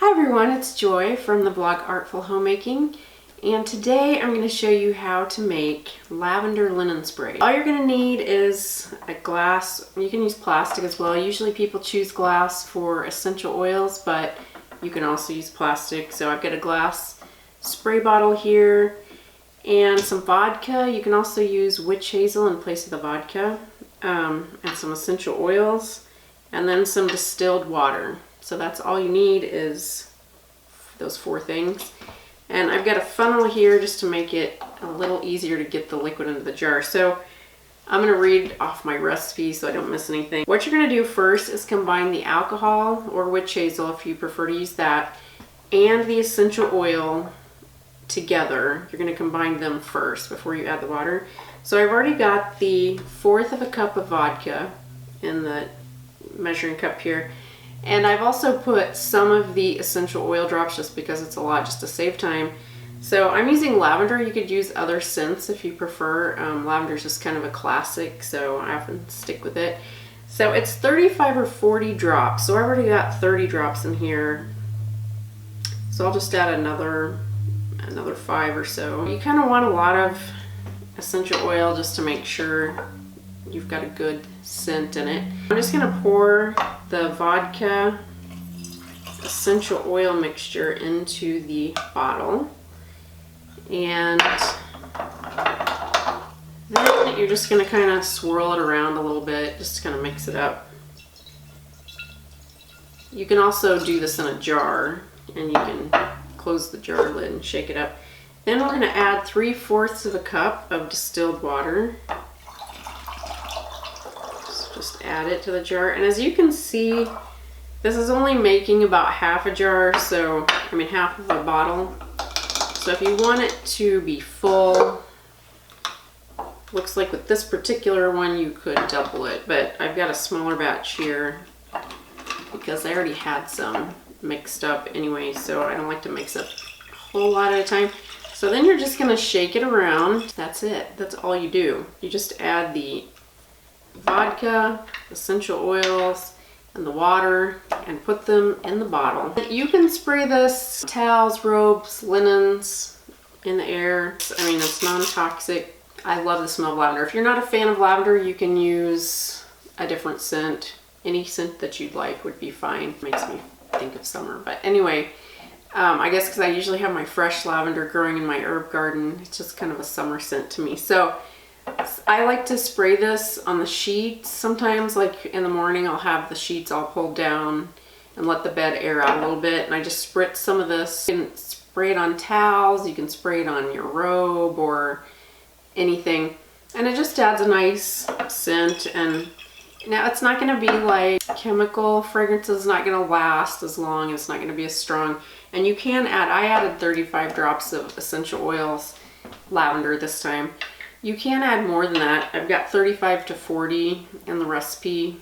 Hi everyone, it's Joy from the blog Artful Homemaking, and today I'm going to show you how to make lavender linen spray. All you're going to need is a glass. You can use plastic as well. Usually people choose glass for essential oils, but you can also use plastic. So I've got a glass spray bottle here and some vodka. You can also use witch hazel in place of the vodka, and some essential oils, and then some distilled water. So that's all you need is those four things. And I've got a funnel here just to make it a little easier to get the liquid into the jar. So I'm going to read off my recipe so I don't miss anything. What you're going to do first is combine the alcohol or witch hazel, if you prefer to use that, and the essential oil together. You're going to combine them first before you add the water. So I've already got the 1/4 of a cup of vodka in the measuring cup here. And I've also put some of the essential oil drops just because it's a lot, just to save time. So I'm using lavender. You could use other scents if you prefer. Lavender is just kind of a classic, so I often stick with it. So it's 35 or 40 drops. So I've already got 30 drops in here. So I'll just add another 5 or so. You kind of want a lot of essential oil just to make sure you've got a good scent in it. I'm just going to pour the vodka essential oil mixture into the bottle, and then you're just going to kind of swirl it around a little bit, just to kind of mix it up. You can also do this in a jar, and you can close the jar lid and shake it up. Then we're going to add 3/4 of a cup of distilled water. Just add it to the jar, and as you can see, this is only making about half a jar, so I mean half of a bottle. So if you want it to be full, looks like with this particular one you could double it, but I've got a smaller batch here because I already had some mixed up anyway, so I don't like to mix up a whole lot at a time. So then you're just going to shake it around. That's it. That's all you do. You just add the vodka, essential oils, and the water, and put them in the bottle. You can spray this towels, robes, linens in the air. I mean, it's non-toxic. I love the smell of lavender. If you're not a fan of lavender, you can use a different scent. Any scent that you'd like would be fine. Makes me think of summer. But anyway, I guess because I usually have my fresh lavender growing in my herb garden, it's just kind of a summer scent to me. So I like to spray this on the sheets. Sometimes, like in the morning, I'll have the sheets all pulled down and let the bed air out a little bit, and I just spritz some of this. You can spray it on towels, you can spray it on your robe or anything, and it just adds a nice scent. And now it's not going to be like chemical fragrances, not going to last as long, it's not going to be as strong. And you can add, I added 35 drops of essential oils, lavender this time. You can add more than that. I've got 35 to 40 in the recipe.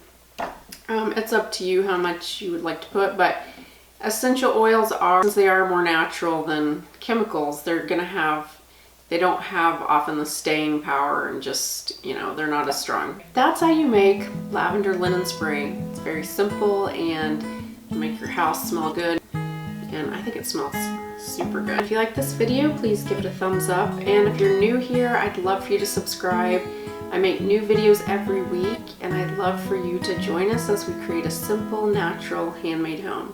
It's up to you how much you would like to put, but essential oils are, since they are more natural than chemicals, they don't have often the staying power, and just, you know, they're not as strong. That's how you make lavender linen spray. It's very simple and make your house smell good, and I think it smells super good. If you like this video, please give it a thumbs up, and if you're new here, I'd love for you to subscribe. I make new videos every week, and I'd love for you to join us as we create a simple, natural, handmade home.